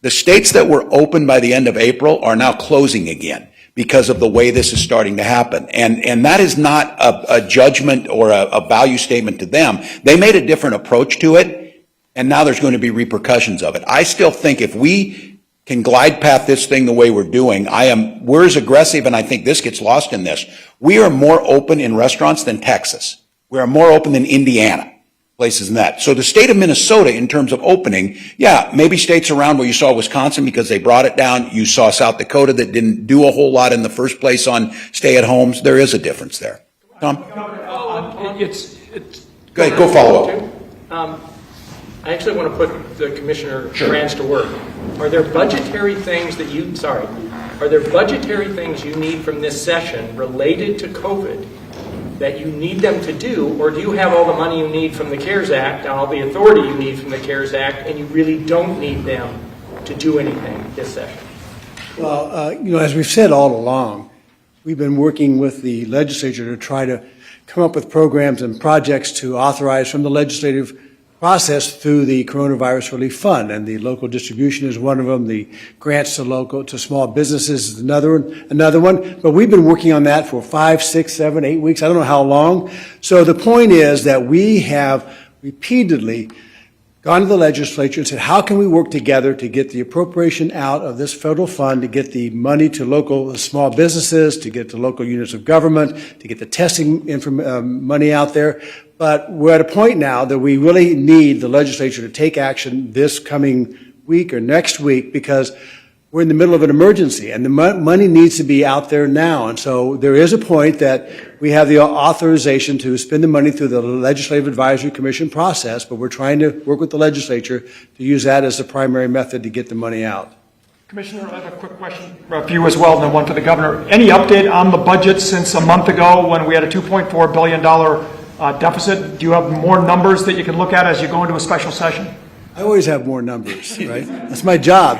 The states that were open by the end of April are now closing again because of the way this is starting to happen. And that is not a judgment or a value statement to them. They made a different approach to it, and now there's going to be repercussions of it. I still think if we can glide path this thing the way we're doing, we're as aggressive, and I think this gets lost in this. We are more open in restaurants than Texas. We are more open than Indiana, places than that. So the state of Minnesota, in terms of opening, yeah, maybe states around where you saw Wisconsin because they brought it down. You saw South Dakota that didn't do a whole lot in the first place on stay-at-homes. There is a difference there. Tom? Go ahead, go follow up. I actually want to put the Commissioner Franz to work. Are there budgetary things that are there budgetary things you need from this session related to COVID that you need them to do, or do you have all the money you need from the CARES Act and all the authority you need from the CARES Act, and you really don't need them to do anything this session? Well, as we've said all along, we've been working with the legislature to try to come up with programs and projects to authorize from the legislative process through the Coronavirus Relief Fund, and the local distribution is one of them. The grants to small businesses is another one. But we've been working on that for 5, 6, 7, 8 weeks. I don't know how long. So the point is that we have repeatedly gone to the legislature and said, how can we work together to get the appropriation out of this federal fund, to get the money to local small businesses, to get to local units of government, to get the testing money out there. But we're at a point now that we really need the legislature to take action this coming week or next week, because we're in the middle of an emergency and the money needs to be out there now. And so there is a point that we have the authorization to spend the money through the Legislative Advisory Commission process, but we're trying to work with the legislature to use that as the primary method to get the money out. Commissioner, I have a quick question for you as well, and then one for the governor. Any update on the budget since a month ago when we had a $2.4 billion deficit? Do you have more numbers that you can look at as you go into a special session? I always have more numbers, right? That's my job.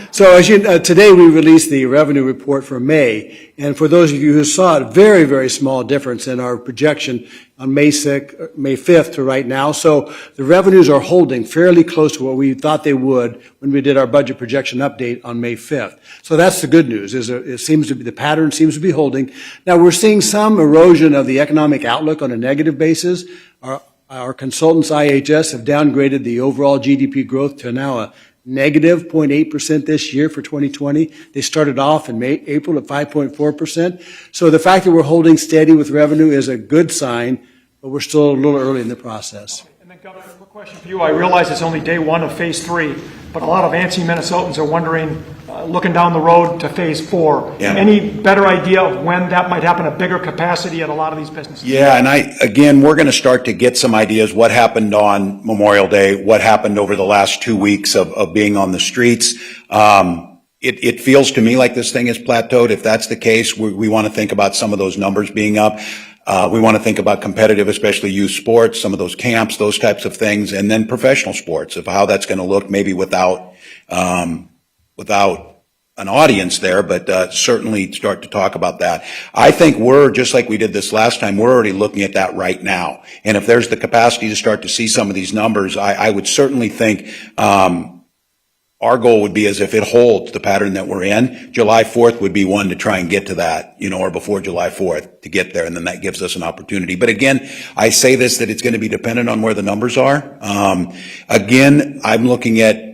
So as today we released the revenue report for May, and for those of you who saw it, very, very small difference in our projection on May 5th to right now. So the revenues are holding fairly close to what we thought they would when we did our budget projection update on May 5th. So that's the good news, is it seems to be, the pattern seems to be holding. Now we're seeing some erosion of the economic outlook on a negative basis. Our consultants, IHS, have downgraded the overall GDP growth to now a negative 0.8% this year for 2020. They started off in April at 5.4%. So the fact that we're holding steady with revenue is a good sign, but we're still a little early in the process. And then, Governor, a quick question for you. I realize it's only day one of phase 3, but a lot of antsy Minnesotans are wondering, looking down the road to phase 4. Yeah. Any better idea of when that might happen, a bigger capacity at a lot of these businesses? Yeah, and again, we're going to start to get some ideas what happened on Memorial Day, what happened over the last 2 weeks of being on the streets. It feels to me like this thing is plateaued. If that's the case, we want to think about some of those numbers being up. We want to think about competitive, especially youth sports, some of those camps, those types of things, and then professional sports, of how that's going to look, maybe without an audience there, but certainly start to talk about that. I think we're, just like we did this last time, we're already looking at that right now. And if there's the capacity to start to see some of these numbers, I would certainly think our goal would be, as if it holds the pattern that we're in, July 4th would be one to try and get to that, or before July 4th to get there, and then that gives us an opportunity. But again, I say this, that it's going to be dependent on where the numbers are. Again, I'm looking at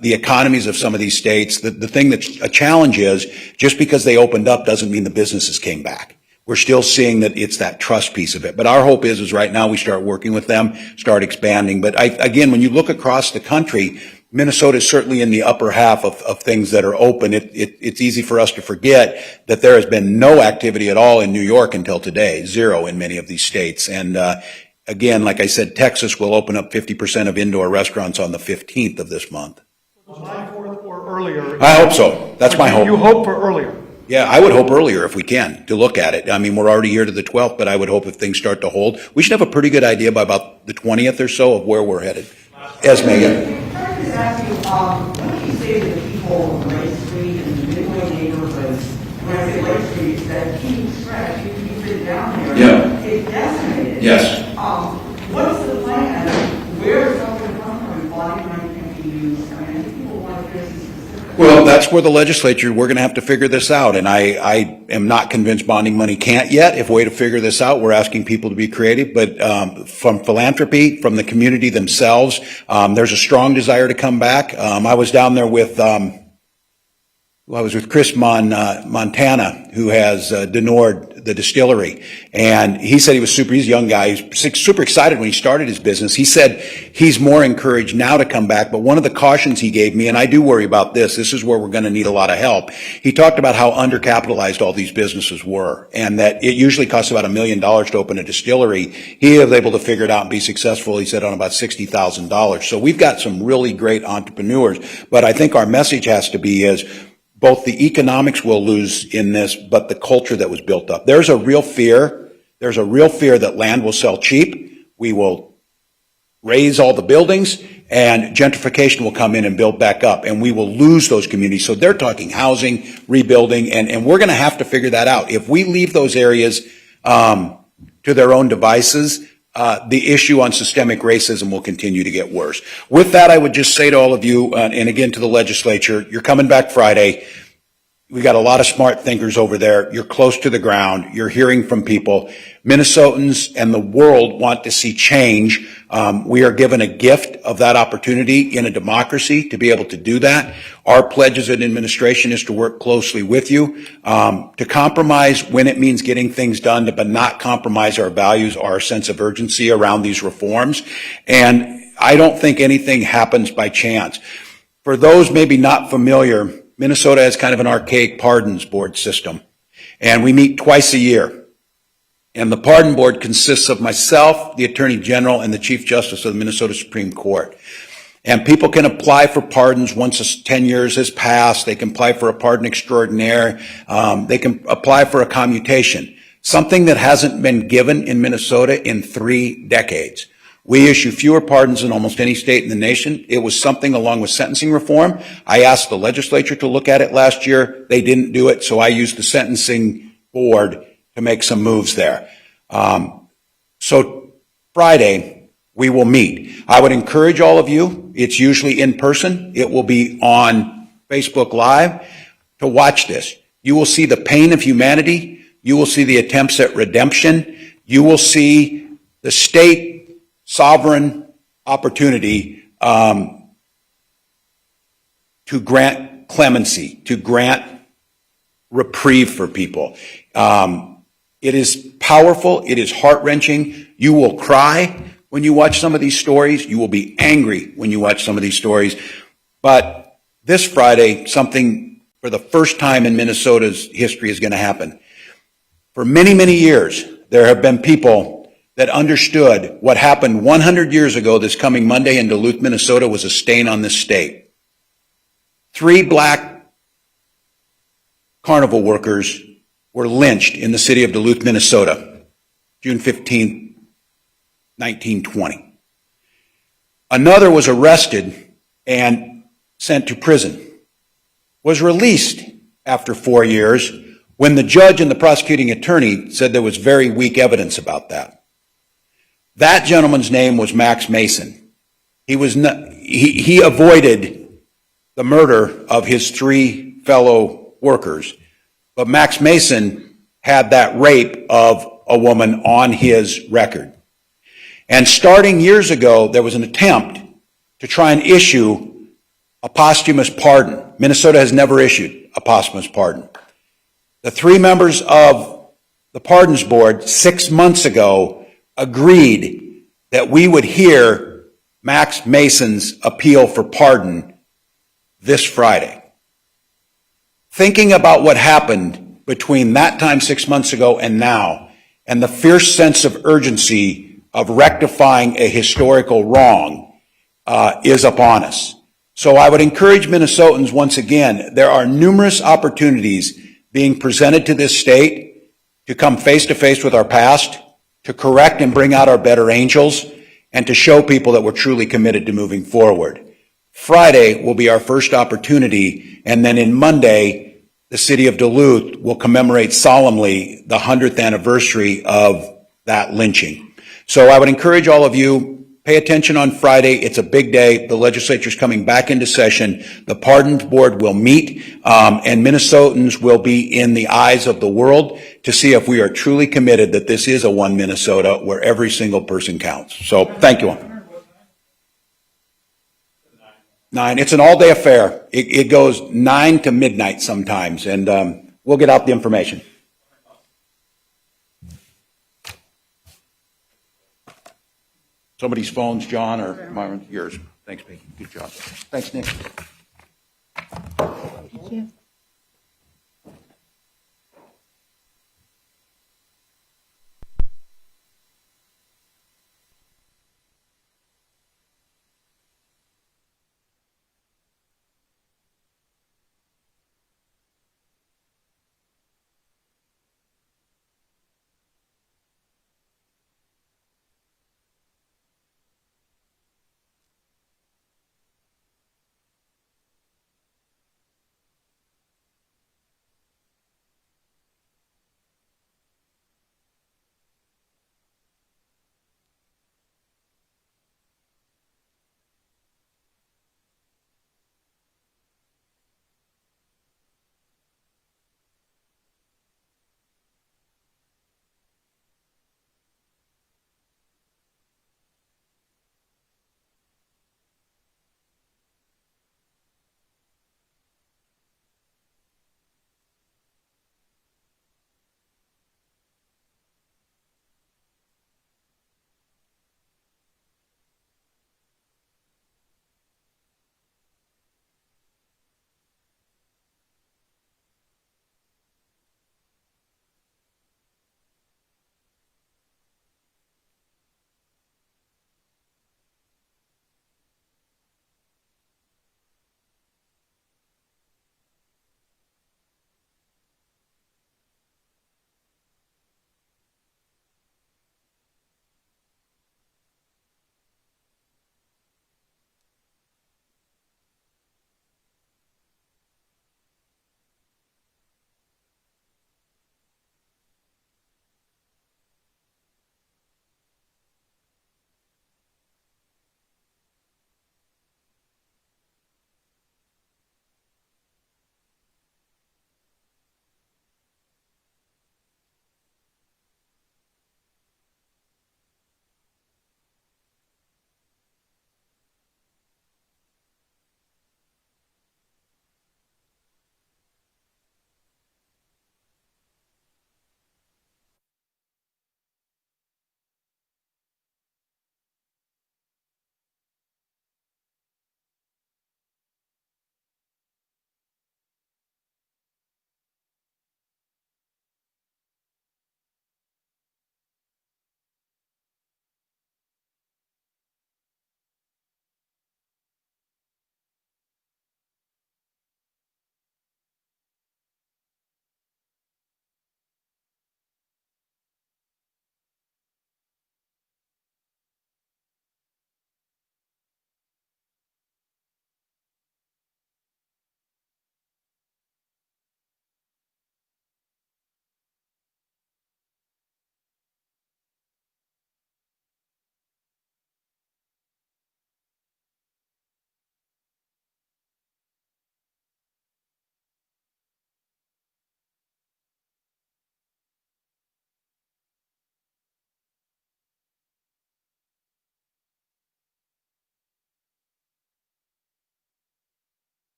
the economies of some of these states. The thing that's a challenge is, just because they opened up doesn't mean the businesses came back. We're still seeing that it's that trust piece of it. But our hope is right now we start working with them, start expanding. But again, when you look across the country, Minnesota is certainly in the upper half of things that are open. It's easy for us to forget that there has been no activity at all in New York until today, zero in many of these states. And again, like I said, Texas will open up 50% of indoor restaurants on the 15th of this month. July 4th or earlier? I hope so. That's my hope. You hope for earlier? Yeah, I would hope earlier if we can, to look at it. I mean, we're already here to the 12th, but I would hope if things start to hold, we should have a pretty good idea by about the 20th or so of where we're headed. Esme, yeah. I was asking, what do you say to the people on Lake Street and the Midway neighborhoods, when I say Lake Street, that key stretch, you sit down there, Yeah. it's decimated. Yes. What's the plan? Where is that going to come from? Body money can be used. I mean, I think people want to hear some specifics. Well, that's where the legislature, we're going to have to figure this out. And I am not convinced bonding money can't yet. If a way to figure this out, we're asking people to be creative. But from philanthropy, from the community themselves, there's a strong desire to come back. I was down there with Chris Montana, who has Denord, the distillery, and he said he's a young guy. He's super excited when he started his business. He said he's more encouraged now to come back, but one of the cautions he gave me, and I do worry about this is where we're going to need a lot of help. He talked about how undercapitalized all these businesses were, and that it usually costs about $1 million to open a distillery. He was able to figure it out and be successful, he said, on about $60,000. So we've got some really great entrepreneurs, but I think our message has to be is, both the economics will lose in this, but the culture that was built up. There's a real fear that land will sell cheap. We will raise all the buildings, and gentrification will come in and build back up, and we will lose those communities. So they're talking housing, rebuilding, and we're going to have to figure that out. If we leave those areas to their own devices, the issue on systemic racism will continue to get worse. With that, I would just say to all of you, and again to the legislature, you're coming back Friday. We got a lot of smart thinkers over there. You're close to the ground. You're hearing from people. Minnesotans and the world want to see change. We are given a gift of that opportunity in a democracy to be able to do that. Our pledge as an administration is to work closely with you, to compromise when it means getting things done, but not compromise our values, our sense of urgency around these reforms. And I don't think anything happens by chance. For those maybe not familiar, Minnesota has kind of an archaic pardons board system, and we meet twice a year. And the pardon board consists of myself, the Attorney General, and the Chief Justice of the Minnesota Supreme Court. And people can apply for pardons once 10 years has passed. They can apply for a pardon extraordinaire. They can apply for a commutation, something that hasn't been given in Minnesota in 3 decades. We issue fewer pardons than almost any state in the nation. It was something along with sentencing reform. I asked the legislature to look at it last year. They didn't do it, so I used the sentencing board to make some moves there. So Friday, we will meet. I would encourage all of you, it's usually in person, it will be on Facebook Live, to watch this. You will see the pain of humanity. You will see the attempts at redemption. You will see the state sovereign opportunity to grant clemency, to grant reprieve for people. It is powerful. It is heart-wrenching. You will cry when you watch some of these stories. You will be angry when you watch some of these stories. But this Friday, something for the first time in Minnesota's history is going to happen. For many, many years, there have been people that understood what happened 100 years ago this coming Monday in Duluth, Minnesota was a stain on this state. 3 black carnival workers were lynched in the city of Duluth, Minnesota, June 15, 1920. Another was arrested and sent to prison, was released after 4 years when the judge and the prosecuting attorney said there was very weak evidence about that. That gentleman's name was Max Mason. He avoided the murder of his 3 fellow workers, but Max Mason had that rape of a woman on his record. And starting years ago, there was an attempt to try and issue a posthumous pardon. Minnesota has never issued a posthumous pardon. The 3 members of the Pardons Board 6 months ago agreed that we would hear Max Mason's appeal for pardon this Friday. Thinking about what happened between that time 6 months ago and now, and the fierce sense of urgency of rectifying a historical wrong is upon us. So I would encourage Minnesotans once again, there are numerous opportunities being presented to this state to come face to face with our past, to correct and bring out our better angels, and to show people that we're truly committed to moving forward. Friday will be our first opportunity, and then in Monday, the city of Duluth will commemorate solemnly the 100th anniversary of that lynching. So I would encourage all of you, pay attention on Friday. It's a big day. The legislature's coming back into session. The Pardons Board will meet, and Minnesotans will be in the eyes of the world to see if we are truly committed that this is a one Minnesota where every single person counts. So thank you all. 9. It's an all-day affair. It goes 9 to midnight sometimes, and we'll get out the information. Somebody's phone's John or Myron? Yours. Thanks, Becky. Good job. Thanks, Nick. Thank you.